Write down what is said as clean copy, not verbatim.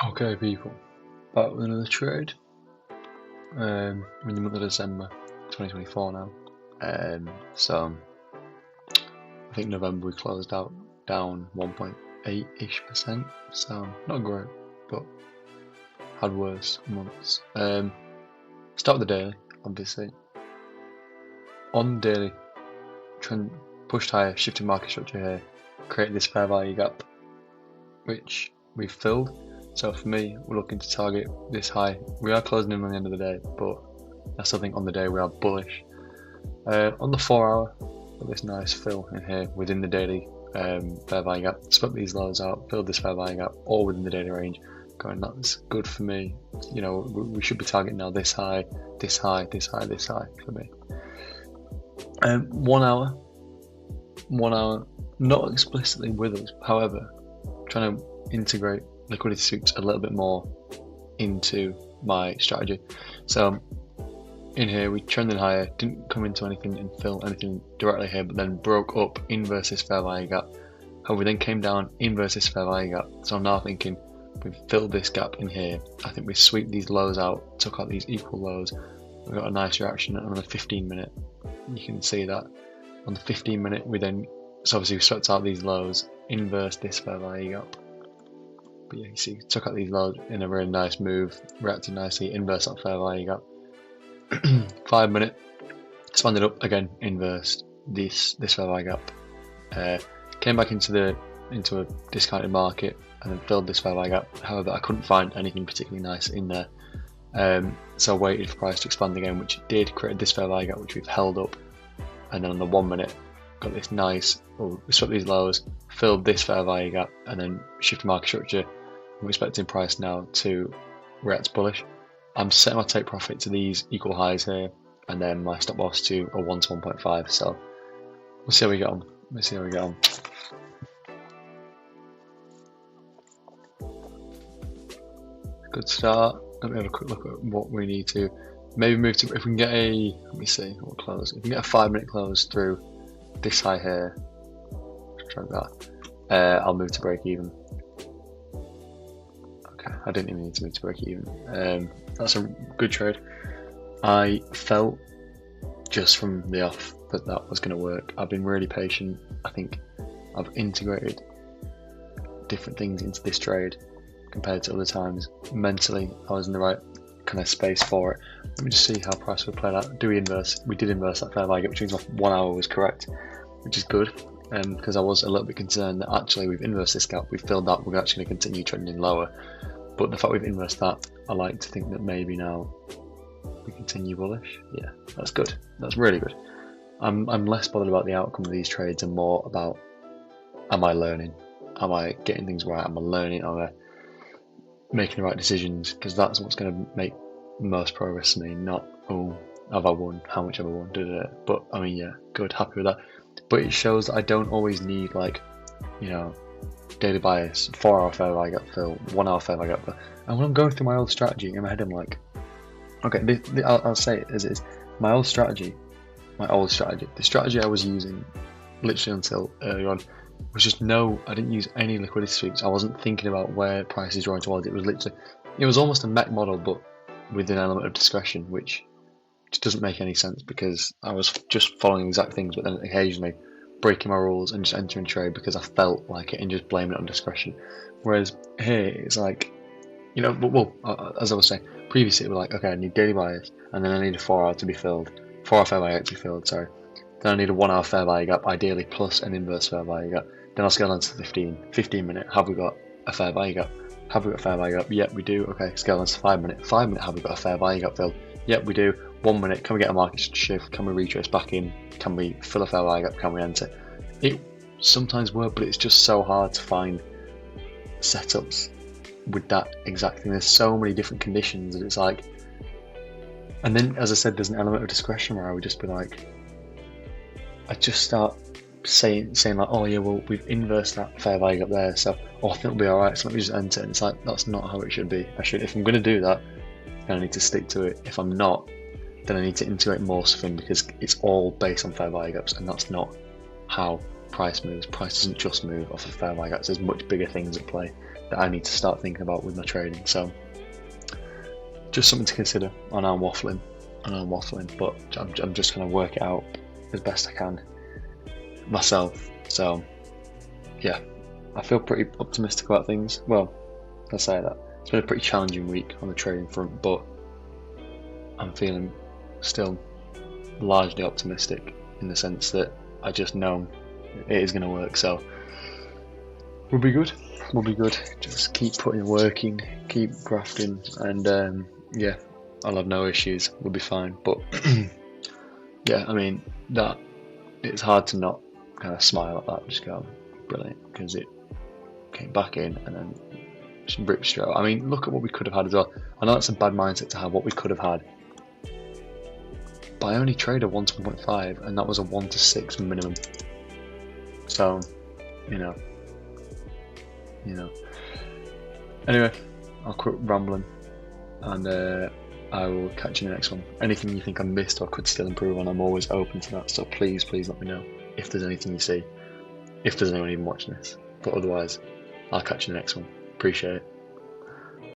Okay, people, back with another trade. In the month of December 2024 now. So I think November we closed out down 1.8-ish%. So not great, but had worse months. Start with the daily, obviously. On the daily, trend pushed higher, shifted market structure here, created this fair value gap, which we've filled. So for me, we're looking to target this high. We are closing in on the end of the day, but I still think on the day we are bullish. On the 4 hour, got this nice fill in here within the daily fair value gap. Split these lows out, filled this fair value gap, all within the daily range. Going, that's good for me. You know, we should be targeting now this high, this high, this high, this high for me. 1 hour, not explicitly with us. However, trying to integrate liquidity sweeps a little bit more into my strategy. So in here we trended higher, didn't come into anything and fill anything directly here, but then broke up inverse this fair value gap. However, we then came down inverse this fair value gap. So I'm now thinking we've filled this gap in here. I think we sweep these lows out, took out these equal lows. We got a nice reaction on the 15 minute. You can see that on the 15 minute we then, so obviously we swept out these lows, inverse this fair value gap. But yeah, you see, took out these lows in a really nice move, reacted nicely, inverse that fair value gap. 5 minute, expanded up again, inversed this fair value gap. Came back into a discounted market and then filled this fair value gap. However, I couldn't find anything particularly nice in there. So I waited for price to expand again, which it did, create this fair value gap which we've held up. And then on the 1 minute, got this nice, we swept these lows, filled this fair value gap, and then shifted market structure. I'm expecting price now to react bullish. I'm setting my take profit to these equal highs here, and then my stop loss to a 1 to 1.5. So we'll see how we get on. Good start. Let me have a quick look at what we need to maybe move to. If we can get a, let me see, what close. If we can get a 5 minute close through this high here, try that. I'll move to break even. Okay, I didn't even need to move to break even. That's a good trade. I felt just from the off that was going to work. I've been really patient. I think I've integrated different things into this trade compared to other times. Mentally, I was in the right kind of space for it. Let me just see how price would play out. Do we inverse? We did inverse that fair value gap, which means my 1 hour was correct, which is good. Because I was a little bit concerned that actually we've inversed this gap, we've filled that, we're actually going to continue trending lower. But the fact we've inversed that, I like to think that maybe now we continue bullish. Yeah, that's good. That's really good. I'm less bothered about the outcome of these trades and more about, am I learning? Am I getting things right? Am I learning? Am I making the right decisions? Because that's what's going to make most progress for me, not, oh, have I won? How much have I won? But I mean, yeah, good, happy with that. But it shows that I don't always need, like, you know, daily bias, 4 hour fair value gap fill, 1 hour fair value gap fill. And when I'm going through my old strategy in my head, I'm like, okay, I'll say it as it is. My old strategy, the strategy I was using literally until early on was just I didn't use any liquidity sweeps. I wasn't thinking about where price is drawing towards. It was almost a mech model, but with an element of discretion, which just doesn't make any sense because I was just following exact things, but then occasionally breaking my rules and just entering trade because I felt like it and just blaming it on discretion. Whereas here, it's like, you know, well, as I was saying, previously it was like, okay, I need daily bias, and then I need a 4 hour to be filled, 4 hour fair value gap to be filled, sorry. Then I need a 1 hour fair value gap, ideally plus an inverse fair value gap. Then I'll scale on to the 15 minute, have we got a fair value gap? Have we got a fair value gap? Yep, we do. Okay, scale on to 5 minute, have we got a fair value gap filled? Yep, we do. 1 minute, can we get a market shift? Can we retrace back in? Can we fill a fair value gap? Can we enter? It sometimes works, but it's just so hard to find setups with that exact thing. There's so many different conditions that it's like, and then as I said, there's an element of discretion where I would just be like, I just start saying like, oh yeah, well, we've inversed that fair value gap there, so I think it'll be alright, so let me just enter. And it's like, that's not how it should be. If I'm going to do that, then I need to stick to it. If I'm not, then I need to integrate more stuff because it's all based on fair value gaps, and that's not how price moves. Price doesn't just move off of fair value gaps. There's much bigger things at play that I need to start thinking about with my trading. So just something to consider. I know I'm waffling, but I'm just going to work it out as best I can myself. So yeah, I feel pretty optimistic about things. Well, I say that it's been a pretty challenging week on the trading front, but I'm feeling still largely optimistic in the sense that I just know it is going to work. So we'll be good. Just keep putting in work in, keep grafting, and yeah, I'll have no issues. We'll be fine. But yeah, I mean, that it's hard to not kind of smile at that. Just go brilliant, because it came back in and then just ripped straight out. I mean, look at what we could have had as well. I know that's a bad mindset to have. What we could have had, but I only traded 1 to 1.5, and that was a 1 to 6 minimum. So, you know. Anyway, I'll quit rambling, and I will catch you in the next one. Anything you think I missed or could still improve on, I'm always open to that. So please let me know if there's anything you see, if there's anyone even watching this. But otherwise, I'll catch you in the next one. Appreciate it.